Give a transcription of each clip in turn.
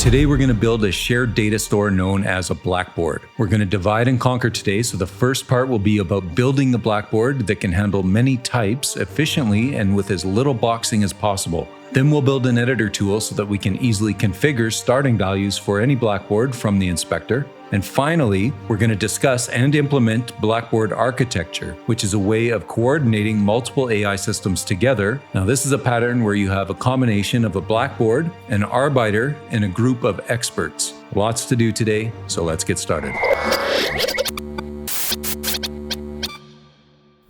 Today we're going to build a shared data store known as a Blackboard. We're going to divide and conquer today, so the first part will be about building the Blackboard that can handle many types efficiently and with as little boxing as possible. Then we'll build an editor tool so that we can easily configure starting values for any Blackboard from the inspector. And finally, we're going to discuss and implement Blackboard Architecture, which is a way of coordinating multiple AI systems together. Now, this is a pattern where you have a combination of a Blackboard, an Arbiter, and a group of experts. Lots to do today, so let's get started.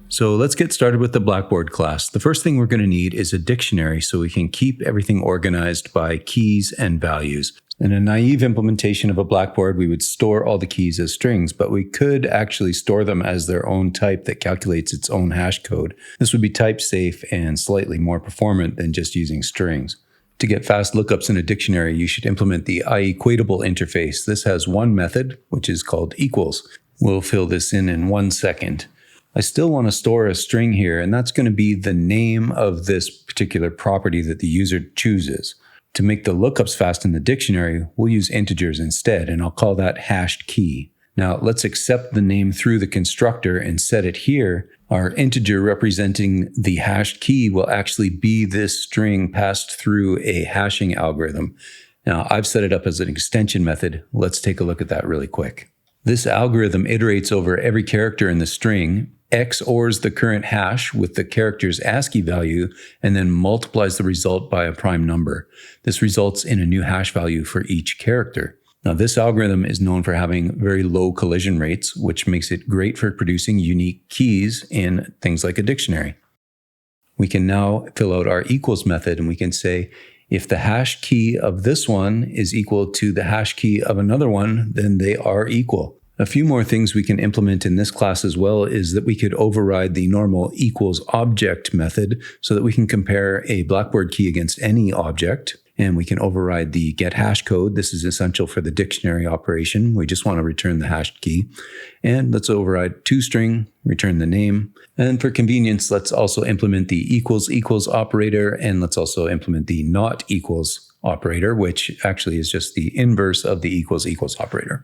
So let's get started with the Blackboard class. The first thing we're going to need is a dictionary so we can keep everything organized by keys and values. In a naive implementation of a Blackboard, we would store all the keys as strings, but we could actually store them as their own type that calculates its own hash code. This would be type safe and slightly more performant than just using strings. To get fast lookups in a dictionary, you should implement the iEquatable interface. This has one method, which is called equals. We'll fill this in 1 second. I still want to store a string here, and that's going to be the name of this particular property that the user chooses. To make the lookups fast in the dictionary, we'll use integers instead, and I'll call that hashed key. Now, let's accept the name through the constructor and set it here. Our integer representing the hashed key will actually be this string passed through a hashing algorithm. Now, I've set it up as an extension method. Let's take a look at that really quick. This algorithm iterates over every character in the string, XORs the current hash with the character's ASCII value, and then multiplies the result by a prime number. This results in a new hash value for each character. Now, this algorithm is known for having very low collision rates, which makes it great for producing unique keys in things like a dictionary. We can now fill out our equals method, and we can say, if the hash key of this one is equal to the hash key of another one, then they are equal. A few more things we can implement in this class as well is that we could override the normal equals object method so that we can compare a Blackboard key against any object. And we can override the get hash code. This is essential for the dictionary operation. We just want to return the hashed key. And let's override toString, return the name. And for convenience, let's also implement the equals operator, and let's also implement the not equals operator, which actually is just the inverse of the equals operator.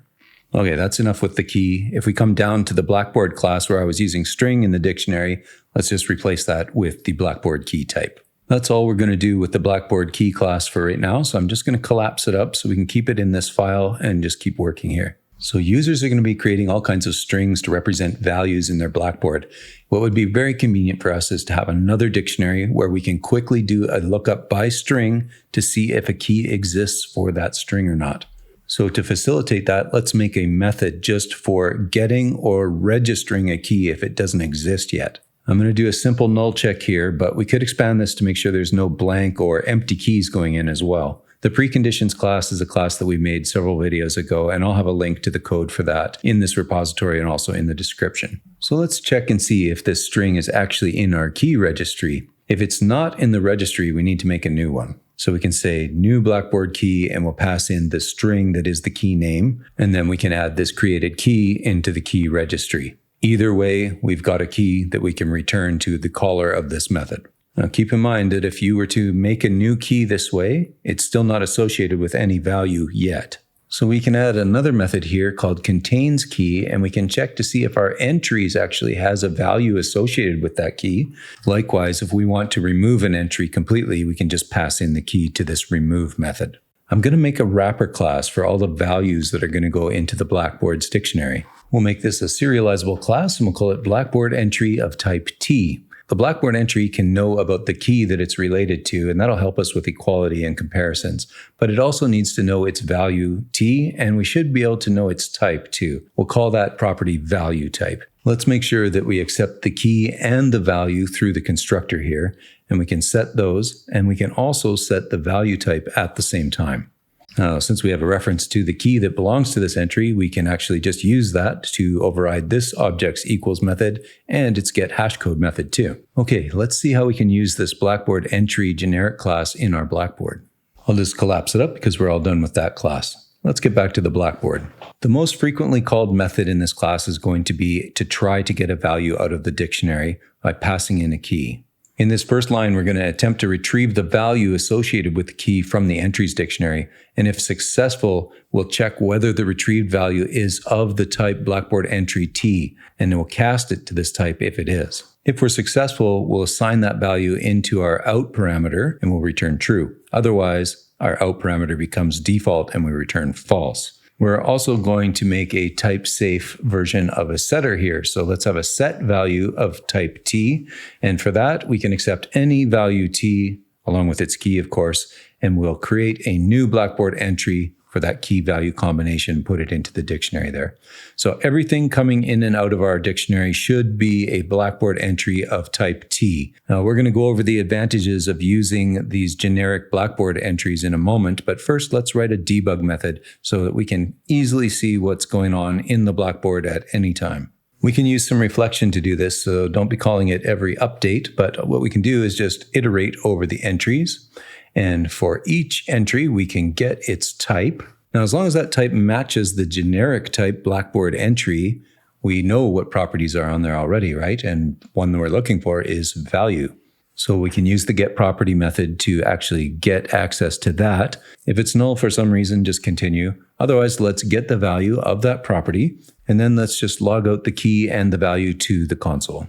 Okay, that's enough with the key. If we come down to the Blackboard class where I was using string in the dictionary, let's just replace that with the Blackboard key type. That's all we're going to do with the Blackboard key class for right now. So I'm just going to collapse it up so we can keep it in this file and just keep working here. So users are going to be creating all kinds of strings to represent values in their Blackboard. What would be very convenient for us is to have another dictionary where we can quickly do a lookup by string to see if a key exists for that string or not. So to facilitate that, let's make a method just for getting or registering a key if it doesn't exist yet. I'm going to do a simple null check here, but we could expand this to make sure there's no blank or empty keys going in as well. The preconditions class is a class that we made several videos ago, and I'll have a link to the code for that in this repository and also in the description. So let's check and see if this string is actually in our key registry. If it's not in the registry, we need to make a new one. So we can say new Blackboard key, and we'll pass in the string that is the key name, and then we can add this created key into the key registry. Either way, we've got a key that we can return to the caller of this method. Now keep in mind that if you were to make a new key this way, it's still not associated with any value yet. So we can add another method here called contains key, and we can check to see if our entries actually has a value associated with that key. Likewise, if we want to remove an entry completely, we can just pass in the key to this remove method. I'm going to make a wrapper class for all the values that are going to go into the Blackboard's dictionary. We'll make this a serializable class, and we'll call it Blackboard entry of type T. The Blackboard entry can know about the key that it's related to, and that'll help us with equality and comparisons. But it also needs to know its value T, and we should be able to know its type too. We'll call that property value type. Let's make sure that we accept the key and the value through the constructor here, and we can set those, and we can also set the value type at the same time. Now, since we have a reference to the key that belongs to this entry, we can actually just use that to override this object's equals method and its get hashcode method too. Okay, let's see how we can use this Blackboard entry generic class in our Blackboard. I'll just collapse it up because we're all done with that class. Let's get back to the Blackboard. The most frequently called method in this class is going to be to try to get a value out of the dictionary by passing in a key. In this first line, we're going to attempt to retrieve the value associated with the key from the entries dictionary. And if successful, we'll check whether the retrieved value is of the type Blackboard entry T, and we'll cast it to this type if it is. If we're successful, we'll assign that value into our out parameter and we'll return true. Otherwise, our out parameter becomes default and we return false. We're also going to make a type-safe version of a setter here. So let's have a set value of type T. And for that, we can accept any value T, along with its key, of course, and we'll create a new Blackboard entry for that key value combination, put it into the dictionary there. So everything coming in and out of our dictionary should be a Blackboard entry of type T. Now we're going to go over the advantages of using these generic Blackboard entries in a moment, but first let's write a debug method so that we can easily see what's going on in the Blackboard at any time. We can use some reflection to do this, so don't be calling it every update, but what we can do is just iterate over the entries. And for each entry, we can get its type. Now, as long as that type matches the generic type Blackboard entry, we know what properties are on there already, right? And one that we're looking for is value. So we can use the getProperty method to actually get access to that. If it's null for some reason, just continue. Otherwise, let's get the value of that property, and then let's just log out the key and the value to the console.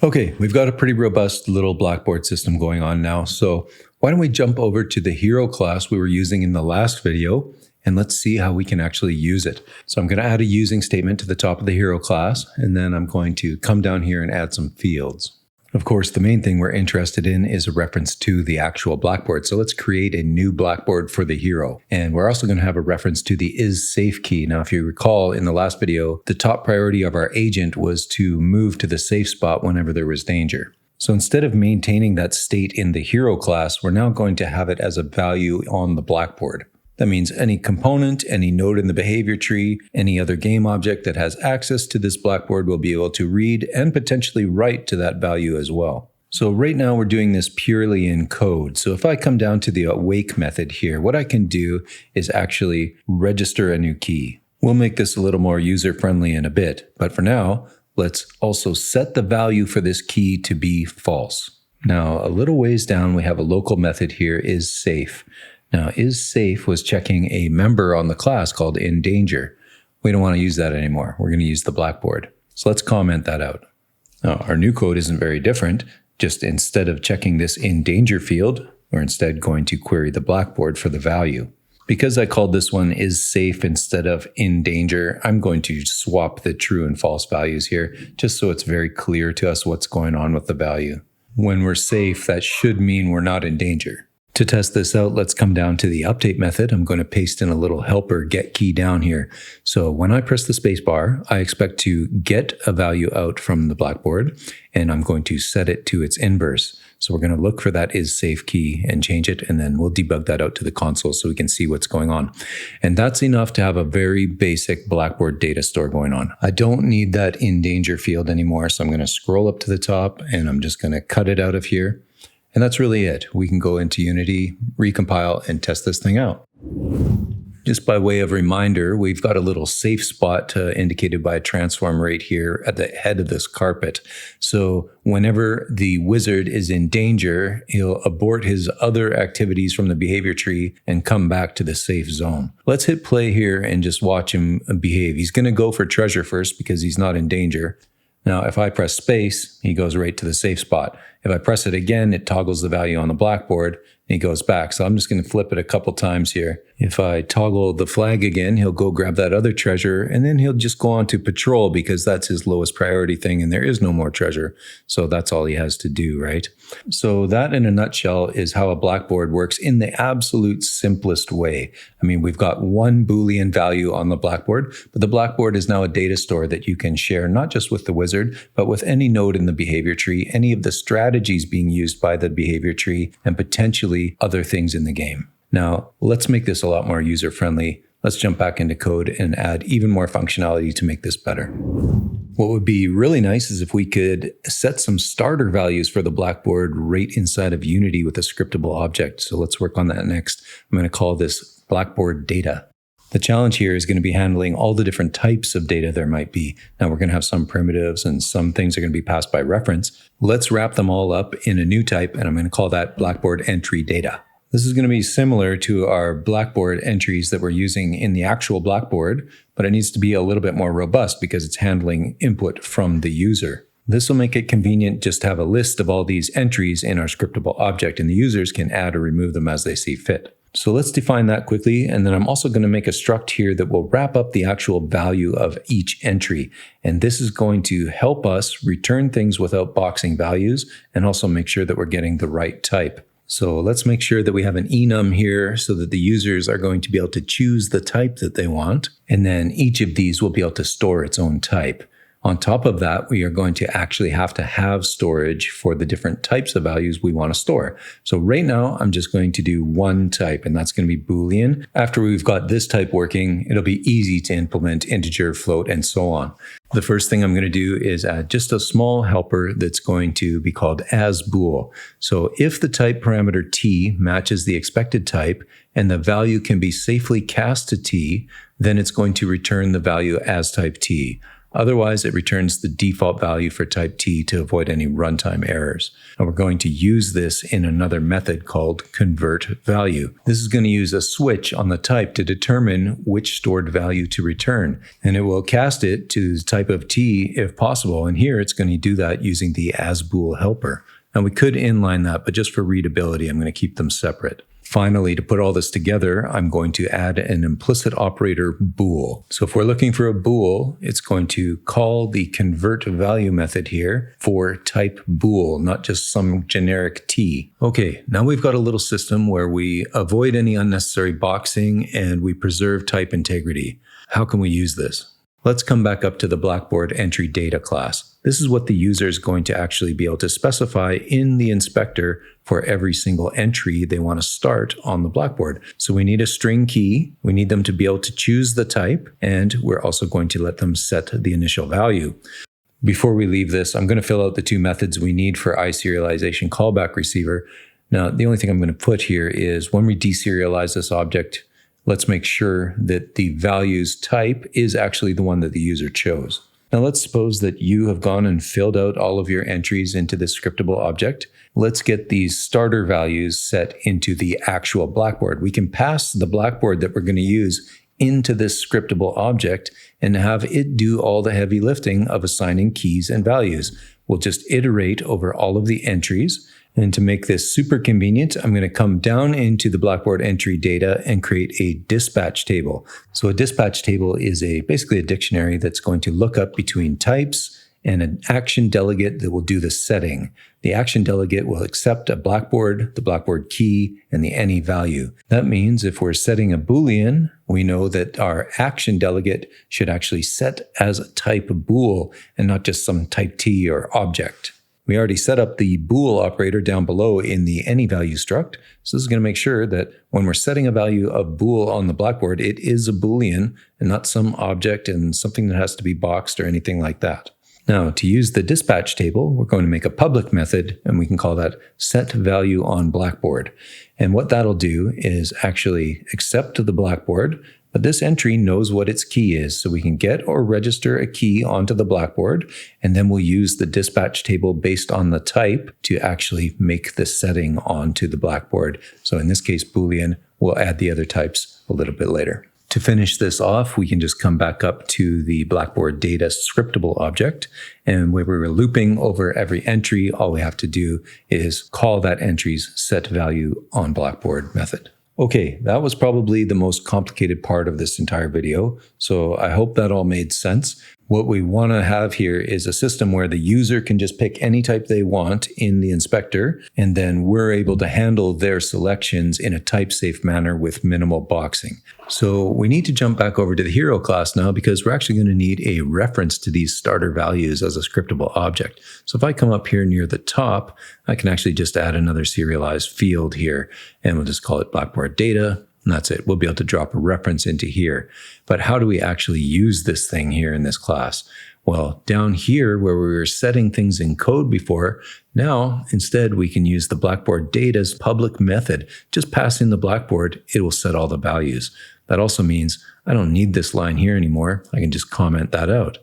Okay, we've got a pretty robust little Blackboard system going on now. So why don't we jump over to the hero class we were using in the last video, and let's see how we can actually use it. So I'm going to add a using statement to the top of the hero class, and then I'm going to come down here and add some fields. Of course, the main thing we're interested in is a reference to the actual Blackboard. So let's create a new Blackboard for the hero. And we're also going to have a reference to the isSafe key. Now, if you recall in the last video, the top priority of our agent was to move to the safe spot whenever there was danger. So instead of maintaining that state in the hero class, we're now going to have it as a value on the Blackboard. That means any component, any node in the behavior tree, any other game object that has access to this Blackboard will be able to read and potentially write to that value as well. So right now we're doing this purely in code. So if I come down to the awake method here, what I can do is actually register a new key. We'll make this a little more user-friendly in a bit, but for now, let's also set the value for this key to be false. Now, a little ways down, we have a local method here, isSafe. Now, isSafe was checking a member on the class called inDanger. We don't want to use that anymore. We're going to use the Blackboard. So let's comment that out. Now, our new code isn't very different. Just instead of checking this inDanger field, we're instead going to query the Blackboard for the value. Because I called this one isSafe instead of inDanger, I'm going to swap the true and false values here, just so it's very clear to us what's going on with the value. When we're safe, that should mean we're not in danger. To test this out, let's come down to the update method. I'm going to paste in a little helper get key down here. So when I press the space bar, I expect to get a value out from the Blackboard, and I'm going to set it to its inverse. So we're going to look for that isSafe key and change it, and then we'll debug that out to the console so we can see what's going on. And that's enough to have a very basic Blackboard data store going on. I don't need that inDanger field anymore, so I'm going to scroll up to the top, and I'm just going to cut it out of here. And that's really it. We can go into Unity, recompile, and test this thing out. Just by way of reminder, we've got a little safe spot indicated by a transform right here at the head of this carpet. So whenever the wizard is in danger, he'll abort his other activities from the behavior tree and come back to the safe zone. Let's hit play here and just watch him behave. He's going to go for treasure first because he's not in danger. Now, if I press space, he goes right to the safe spot. If I press it again, it toggles the value on the Blackboard, and he goes back. So I'm just going to flip it a couple times here. If I toggle the flag again, he'll go grab that other treasure, and then he'll just go on to patrol because that's his lowest priority thing, and there is no more treasure. So that's all he has to do, right? So that, in a nutshell, is how a Blackboard works in the absolute simplest way. I mean, we've got one Boolean value on the Blackboard, but the Blackboard is now a data store that you can share not just with the wizard, but with any node in the behavior tree, any of the strategies being used by the behavior tree, and potentially other things in the game. Now, let's make this a lot more user-friendly. Let's jump back into code and add even more functionality to make this better. What would be really nice is if we could set some starter values for the Blackboard right inside of Unity with a scriptable object. So let's work on that next. I'm going to call this Blackboard data. The challenge here is going to be handling all the different types of data there might be. Now we're going to have some primitives and some things are going to be passed by reference. Let's wrap them all up in a new type, and I'm going to call that Blackboard entry data. This is going to be similar to our Blackboard entries that we're using in the actual Blackboard, but it needs to be a little bit more robust because it's handling input from the user. This will make it convenient just to have a list of all these entries in our scriptable object, and the users can add or remove them as they see fit. So let's define that quickly, and then I'm also going to make a struct here that will wrap up the actual value of each entry. And this is going to help us return things without boxing values and also make sure that we're getting the right type. So let's make sure that we have an enum here so that the users are going to be able to choose the type that they want. And then each of these will be able to store its own type. On top of that, we are going to actually have to have storage for the different types of values we want to store. So right now, I'm just going to do one type, and that's going to be Boolean. After we've got this type working, it'll be easy to implement integer, float, and so on. The first thing I'm going to do is add just a small helper that's going to be called asBool. So if the type parameter t matches the expected type and the value can be safely cast to t, then it's going to return the value as type t. Otherwise, it returns the default value for type t to avoid any runtime errors. And we're going to use this in another method called convertValue. This is going to use a switch on the type to determine which stored value to return. And it will cast it to the type of t if possible. And here it's going to do that using the asBool helper. Now we could inline that, but just for readability, I'm going to keep them separate. Finally, to put all this together, I'm going to add an implicit operator bool. So if we're looking for a bool, it's going to call the convertValue method here for type bool, not just some generic t. Okay, now we've got a little system where we avoid any unnecessary boxing and we preserve type integrity. How can we use this? Let's come back up to the Blackboard entry data class. This is what the user is going to actually be able to specify in the inspector for every single entry they want to start on the Blackboard. So we need a string key, we need them to be able to choose the type, and we're also going to let them set the initial value. Before we leave this, I'm going to fill out the two methods we need for iSerialization callback receiver. Now, the only thing I'm going to put here is when we deserialize this object, let's make sure that the values type is actually the one that the user chose. Now let's suppose that you have gone and filled out all of your entries into this scriptable object. Let's get these starter values set into the actual Blackboard. We can pass the Blackboard that we're going to use into this scriptable object and have it do all the heavy lifting of assigning keys and values. We'll just iterate over all of the entries. And to make this super convenient, I'm going to come down into the Blackboard entry data and create a dispatch table. So a dispatch table is basically a dictionary that's going to look up between types and an action delegate that will do the setting. The action delegate will accept a Blackboard, the Blackboard key, and the any value. That means if we're setting a Boolean, we know that our action delegate should actually set as a type bool and not just some type t or object. We already set up the bool operator down below in the any value struct. So this is going to make sure that when we're setting a value of bool on the Blackboard, it is a Boolean and not some object and something that has to be boxed or anything like that. Now, to use the dispatch table, we're going to make a public method, and we can call that setValueOnBlackboard. And what that'll do is actually accept the Blackboard, but this entry knows what its key is, so we can get or register a key onto the Blackboard, and then we'll use the dispatch table based on the type to actually make the setting onto the Blackboard. So in this case, Boolean, we'll add the other types a little bit later. To finish this off, we can just come back up to the Blackboard data scriptable object, and where we were looping over every entry, all we have to do is call that entry's setValueOnBlackboard method. Okay, that was probably the most complicated part of this entire video, so I hope that all made sense. What we want to have here is a system where the user can just pick any type they want in the inspector, and then we're able to handle their selections in a type-safe manner with minimal boxing. So we need to jump back over to the hero class now because we're actually going to need a reference to these starter values as a scriptable object. So if I come up here near the top, I can actually just add another serialized field here, and we'll just call it Blackboard data. And that's it. We'll be able to drop a reference into here. But how do we actually use this thing here in this class? Well, down here where we were setting things in code before, now instead we can use the Blackboard data's public method. Just pass in the Blackboard, it will set all the values. That also means I don't need this line here anymore. I can just comment that out.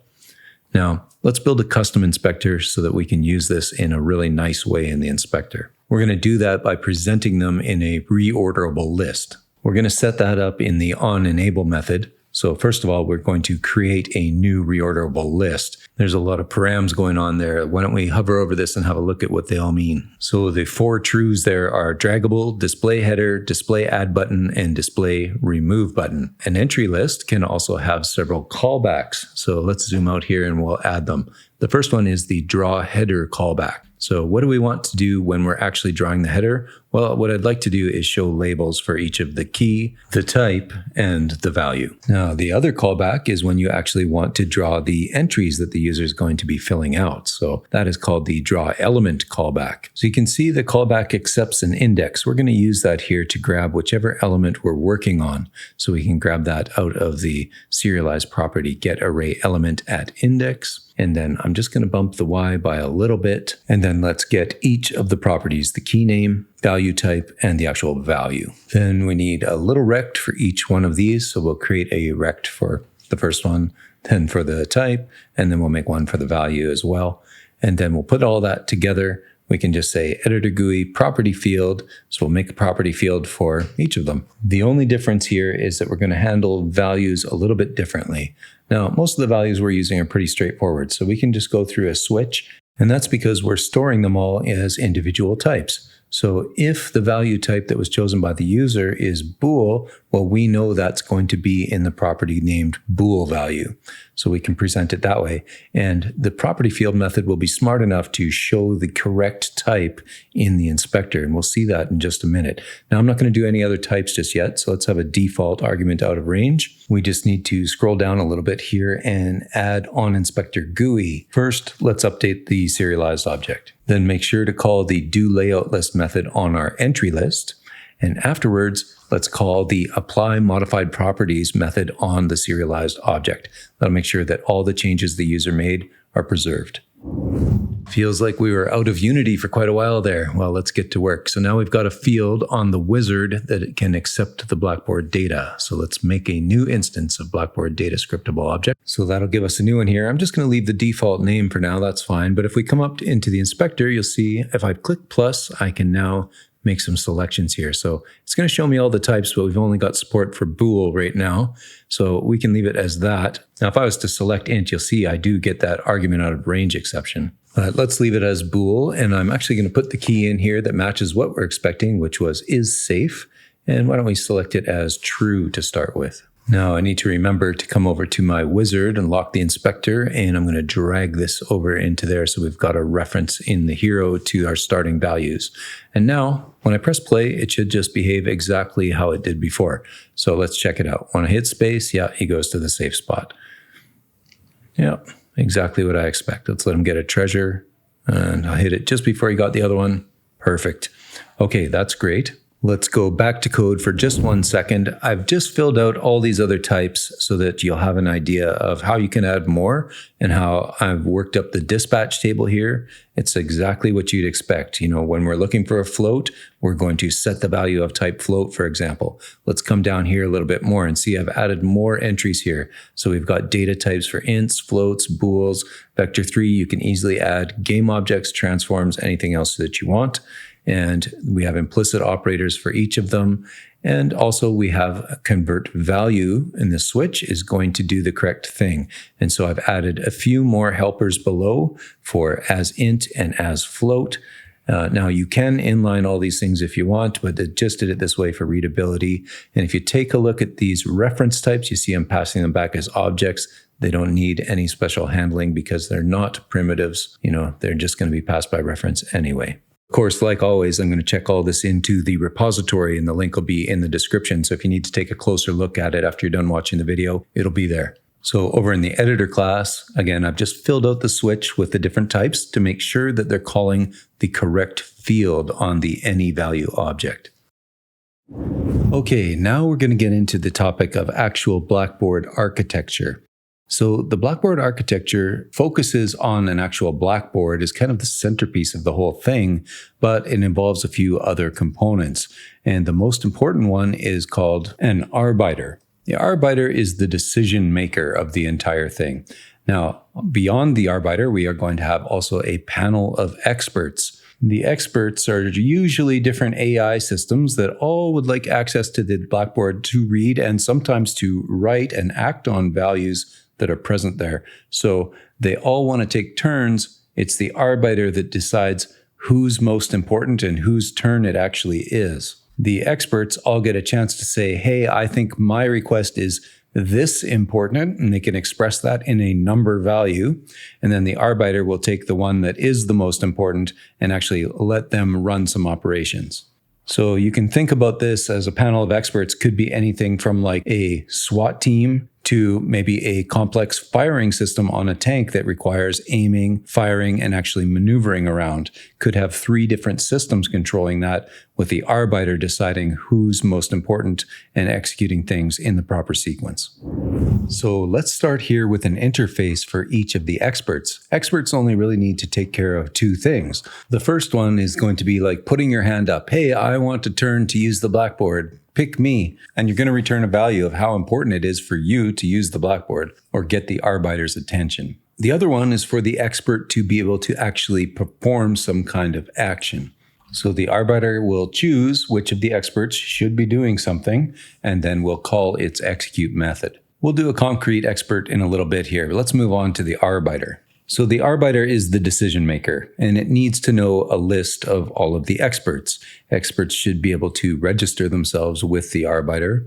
Now, let's build a custom inspector so that we can use this in a really nice way in the inspector. We're going to do that by presenting them in a reorderable list. We're going to set that up in the onEnable method. So first of all, we're going to create a new reorderable list. There's a lot of params going on there. Why don't we hover over this and have a look at what they all mean? So the 4 trues there are draggable, display header, display add button, and display remove button. An entry list can also have several callbacks. So let's zoom out here and we'll add them. The first one is the draw header callback. So what do we want to do when we're actually drawing the header? Well, what I'd like to do is show labels for each of the key, the type, and the value. Now, the other callback is when you actually want to draw the entries that the user is going to be filling out. So that is called the draw element callback. So you can see the callback accepts an index. We're going to use that here to grab whichever element we're working on. So we can grab that out of the serialized property getArrayElementAtIndex. And then I'm just going to bump the Y by a little bit. And then let's get each of the properties, the key name, value type, and the actual value. Then we need a little rect for each one of these. So we'll create a rect for the first one, then for the type, and then we'll make one for the value as well. And then we'll put all that together. We can just say editor GUI property field. So we'll make a property field for each of them. The only difference here is that we're going to handle values a little bit differently. Now, most of the values we're using are pretty straightforward. So we can just go through a switch, and that's because we're storing them all as individual types. So if the value type that was chosen by the user is bool, well, we know that's going to be in the property named bool value. So we can present it that way. And the property field method will be smart enough to show the correct type in the inspector. And we'll see that in just a minute. Now, I'm not going to do any other types just yet. So let's have a default argument out of range. We just need to scroll down a little bit here and add onInspector GUI. First, let's update the serialized object. Then make sure to call the doLayoutList method on our entry list. And afterwards, let's call the applyModifiedProperties method on the serialized object. That'll make sure that all the changes the user made are preserved. Feels like we were out of Unity for quite a while there. Well, let's get to work. So now we've got a field on the wizard that it can accept the Blackboard data. So let's make a new instance of Blackboard data scriptable object. So that'll give us a new one here. I'm just going to leave the default name for now. That's fine. But if we come up into the inspector, you'll see if I click plus, I can now make some selections here. So it's going to show me all the types, but we've only got support for bool right now. So we can leave it as that. Now, if I was to select int, you'll see I do get that argument out of range exception. Let's leave it as bool. And I'm actually going to put the key in here that matches what we're expecting, which was is safe. And why don't we select it as true to start with? Now I need to remember to come over to my wizard and lock the inspector, and I'm going to drag this over into there so we've got a reference in the hero to our starting values. And now when I press play, it should just behave exactly how it did before. So let's check it out. When I hit space, yeah, he goes to the safe spot. Yeah, exactly what I expect. Let's let him get a treasure, and I'll hit it just before he got the other one. Perfect. Okay, that's great. Let's go back to code for just 1 second. I've just filled out all these other types so that you'll have an idea of how you can add more and how I've worked up the dispatch table here. It's exactly what you'd expect. You know, when we're looking for a float, we're going to set the value of type float, for example. Let's come down here a little bit more and see I've added more entries here. So we've got data types for ints, floats, bools, vector3. You can easily add game objects, transforms, anything else that you want. And we have implicit operators for each of them. And also we have a convert value, and the switch is going to do the correct thing. And so I've added a few more helpers below for as int and as float. Now you can inline all these things if you want, but it just did it this way for readability. And if you take a look at these reference types, you see I'm passing them back as objects. They don't need any special handling because they're not primitives. You know, they're just going to be passed by reference anyway. Of course, like always, I'm going to check all this into the repository, and the link will be in the description. So if you need to take a closer look at it after you're done watching the video, it'll be there. So over in the editor class, again, I've just filled out the switch with the different types to make sure that they're calling the correct field on the any value object. Okay, now we're going to get into the topic of actual Blackboard architecture. So the Blackboard architecture focuses on an actual blackboard as kind of the centerpiece of the whole thing, but it involves a few other components. And the most important one is called an arbiter. The Arbiter is the decision maker of the entire thing. Now, beyond the Arbiter, we are going to have also a panel of experts. The experts are usually different AI systems that all would like access to the Blackboard to read and sometimes to write and act on values that are present there. So they all want to take turns. It's the Arbiter that decides who's most important and whose turn it actually is. The experts all get a chance to say, hey, I think my request is this important, and they can express that in a number value. And then the Arbiter will take the one that is the most important and actually let them run some operations. So you can think about this as a panel of experts could be anything from like a SWAT team to maybe a complex firing system on a tank that requires aiming, firing, and actually maneuvering around. Could have 3 different systems controlling that, with the Arbiter deciding who's most important and executing things in the proper sequence. So let's start here with an interface for each of the experts. Experts only really need to take care of 2 things. The first one is going to be like putting your hand up. Hey, I want to turn to use the Blackboard. Pick me. And you're going to return a value of how important it is for you to use the Blackboard or get the Arbiter's attention. The other one is for the expert to be able to actually perform some kind of action. So the Arbiter will choose which of the experts should be doing something, and then we'll call its execute method. We'll do a concrete expert in a little bit here, but let's move on to the Arbiter. So the Arbiter is the decision maker, and it needs to know a list of all of the experts. Experts should be able to register themselves with the Arbiter,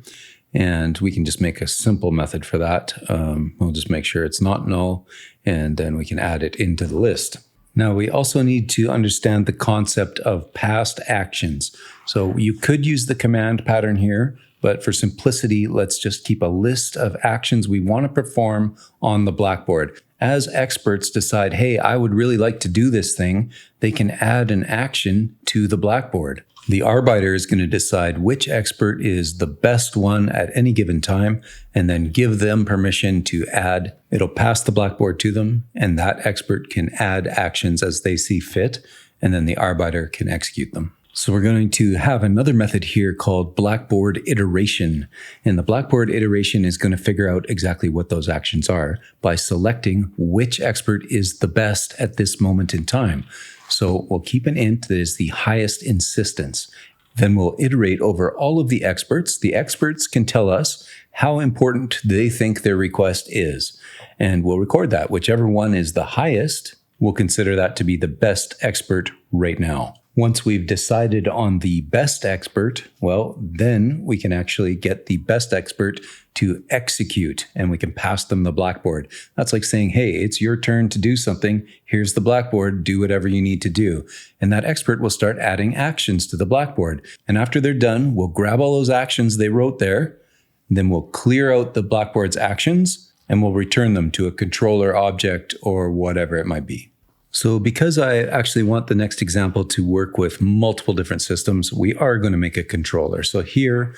and we can just make a simple method for that. We'll just make sure it's not null, and then we can add it into the list. Now, we also need to understand the concept of past actions. So you could use the command pattern here, but for simplicity, let's just keep a list of actions we want to perform on the Blackboard. As experts decide, hey, I would really like to do this thing, they can add an action to the Blackboard. The Arbiter is going to decide which expert is the best one at any given time, and then give them permission to add. It'll pass the Blackboard to them, and that expert can add actions as they see fit, and then the Arbiter can execute them. So we're going to have another method here called Blackboard iteration. And the Blackboard iteration is going to figure out exactly what those actions are by selecting which expert is the best at this moment in time. So we'll keep an int that is the highest insistence. Then we'll iterate over all of the experts. The experts can tell us how important they think their request is. And we'll record that. Whichever one is the highest, we'll consider that to be the best expert right now. Once we've decided on the best expert, well, then we can actually get the best expert to execute, and we can pass them the Blackboard. That's like saying, hey, it's your turn to do something. Here's the Blackboard. Do whatever you need to do. And that expert will start adding actions to the Blackboard. And after they're done, we'll grab all those actions they wrote there. Then we'll clear out the Blackboard's actions, and we'll return them to a controller object or whatever it might be. So because I actually want the next example to work with multiple different systems, we are going to make a controller. So here,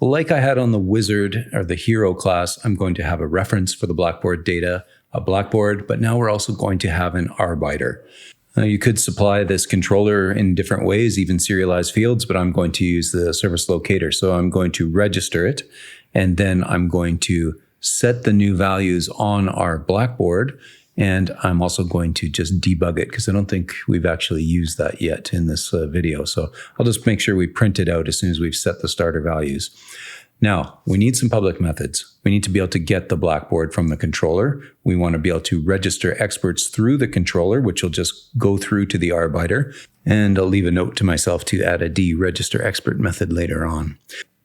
like I had on the wizard or the hero class, I'm going to have a reference for the Blackboard data, a Blackboard, but now we're also going to have an Arbiter. You could supply this controller in different ways, even serialized fields, but I'm going to use the service locator. So I'm going to register it, and then I'm going to set the new values on our Blackboard. And I'm also going to just debug it because I don't think we've actually used that yet in this video. So I'll just make sure we print it out as soon as we've set the starter values. Now, we need some public methods. We need to be able to get the Blackboard from the controller. We want to be able to register experts through the controller, which will just go through to the Arbiter. And I'll leave a note to myself to add a deregister expert method later on.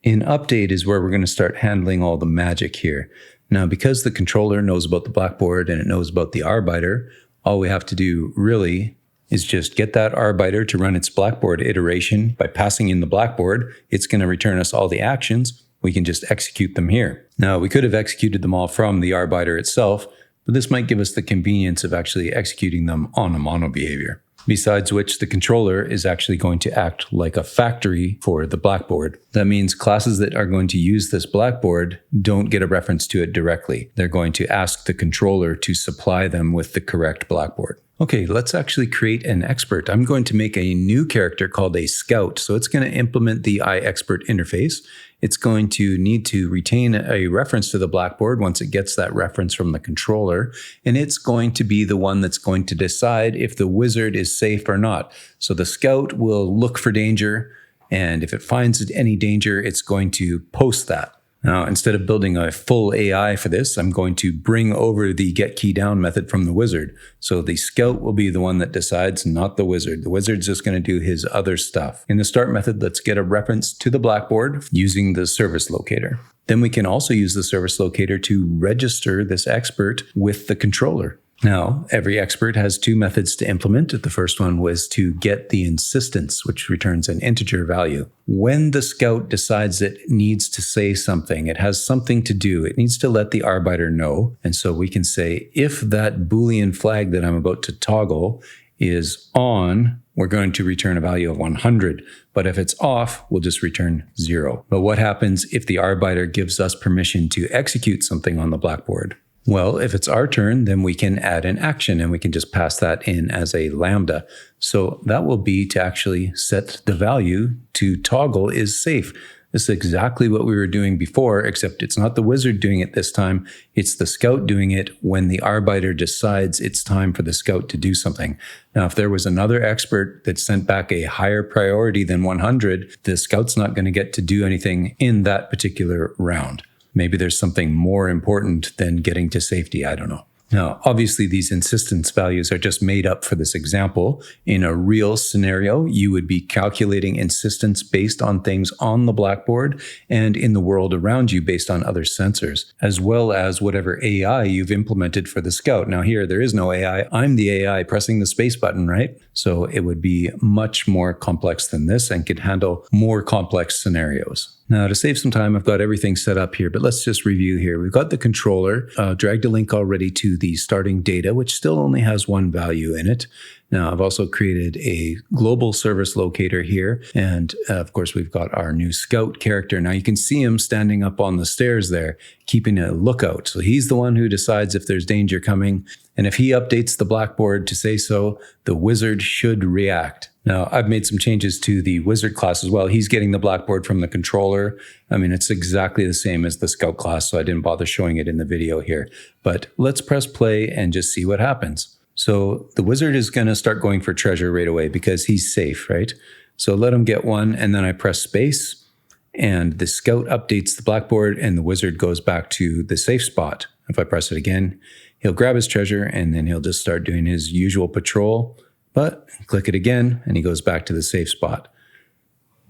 In update is where we're going to start handling all the magic here. Now, because the controller knows about the Blackboard and it knows about the Arbiter, all we have to do really is just get that Arbiter to run its Blackboard iteration. By passing in the Blackboard, it's going to return us all the actions. We can just execute them here. Now, we could have executed them all from the Arbiter itself, but this might give us the convenience of actually executing them on a mono behavior. Besides which, the controller is actually going to act like a factory for the Blackboard. That means classes that are going to use this Blackboard don't get a reference to it directly. They're going to ask the controller to supply them with the correct Blackboard. Okay, let's actually create an expert. I'm going to make a new character called a scout. So it's going to implement the iExpert interface. it's going to need to retain a reference to the Blackboard once it gets that reference from the controller, and it's going to be the one that's going to decide if the wizard is safe or not. So the scout will look for danger, and if it finds any danger, it's going to post that. Now, instead of building a full AI for this, I'm going to bring over the getKeyDown method from the wizard. So the scout will be the one that decides, not the wizard. The wizard's just going to do his other stuff. In the start method, let's get a reference to the Blackboard using the service locator. Then we can also use the service locator to register this expert with the controller. Now, every expert has two methods to implement. The first one was to get the insistence, which returns an integer value. When the scout decides it needs to say something, it has something to do, it needs to let the arbiter know. And so we can say, if that Boolean flag that I'm about to toggle is on, we're going to return a value of 100. But if it's off, we'll just return 0. But what happens if the arbiter gives us permission to execute something on the Blackboard? Well, if it's our turn, then we can add an action and we can just pass that in as a lambda. So that will be to actually set the value to toggle is safe. This is exactly what we were doing before, except it's not the wizard doing it this time. It's the scout doing it when the arbiter decides it's time for the scout to do something. Now, if there was another expert that sent back a higher priority than 100, the scout's not going to get to do anything in that particular round. Maybe there's something more important than getting to safety. I don't know. Now, obviously, these insistence values are just made up for this example. In a real scenario, you would be calculating insistence based on things on the Blackboard and in the world around you based on other sensors, as well as whatever AI you've implemented for the scout. Now here, there is no AI. I'm the AI pressing the space button, right? So it would be much more complex than this and could handle more complex scenarios. Now, to save some time, I've got everything set up here, but let's just review here. We've got the controller, dragged a link already to the starting data, which still only has one value in it. Now, I've also created a global service locator here. And of course, we've got our new scout character. Now, you can see him standing up on the stairs there, keeping a lookout. So he's the one who decides if there's danger coming. And if he updates the Blackboard to say so, the wizard should react. Now, I've made some changes to the wizard class as well. He's getting the Blackboard from the controller. I mean, it's exactly the same as the scout class, so I didn't bother showing it in the video here. But let's press play and just see what happens. So the wizard is going to start going for treasure right away because he's safe, right? So let him get one, and then I press space, and the scout updates the Blackboard, and the wizard goes back to the safe spot. If I press it again, he'll grab his treasure, and then he'll just start doing his usual patrol. But click it again, and he goes back to the safe spot.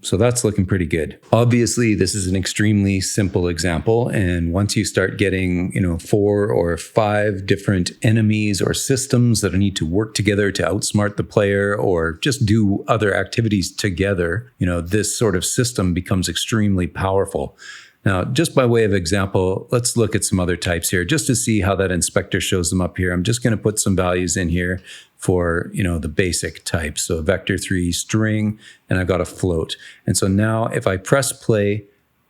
So that's looking pretty good. Obviously, this is an extremely simple example. And once you start getting, 4 or 5 different enemies or systems that need to work together to outsmart the player or just do other activities together, this sort of system becomes extremely powerful. Now, just by way of example, let's look at some other types here just to see how that inspector shows them up here. I'm just going to put some values in here for, the basic types. So vector3 string, and I've got a float. And so now if I press play,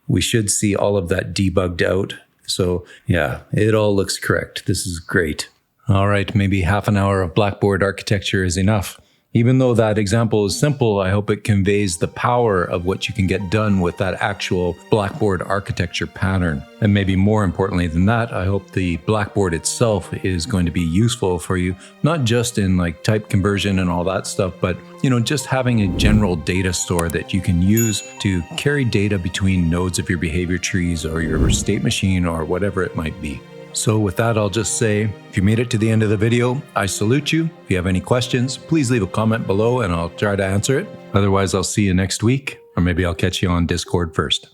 we should see all of that debugged out. So yeah, it all looks correct. This is great. All right, maybe half an hour of Blackboard architecture is enough. Even though that example is simple, I hope it conveys the power of what you can get done with that actual Blackboard architecture pattern. And maybe more importantly than that, I hope the Blackboard itself is going to be useful for you, not just in type conversion and all that stuff, but just having a general data store that you can use to carry data between nodes of your behavior trees or your state machine or whatever it might be. So with that, I'll just say, if you made it to the end of the video, I salute you. If you have any questions, please leave a comment below and I'll try to answer it. Otherwise, I'll see you next week, or maybe I'll catch you on Discord first.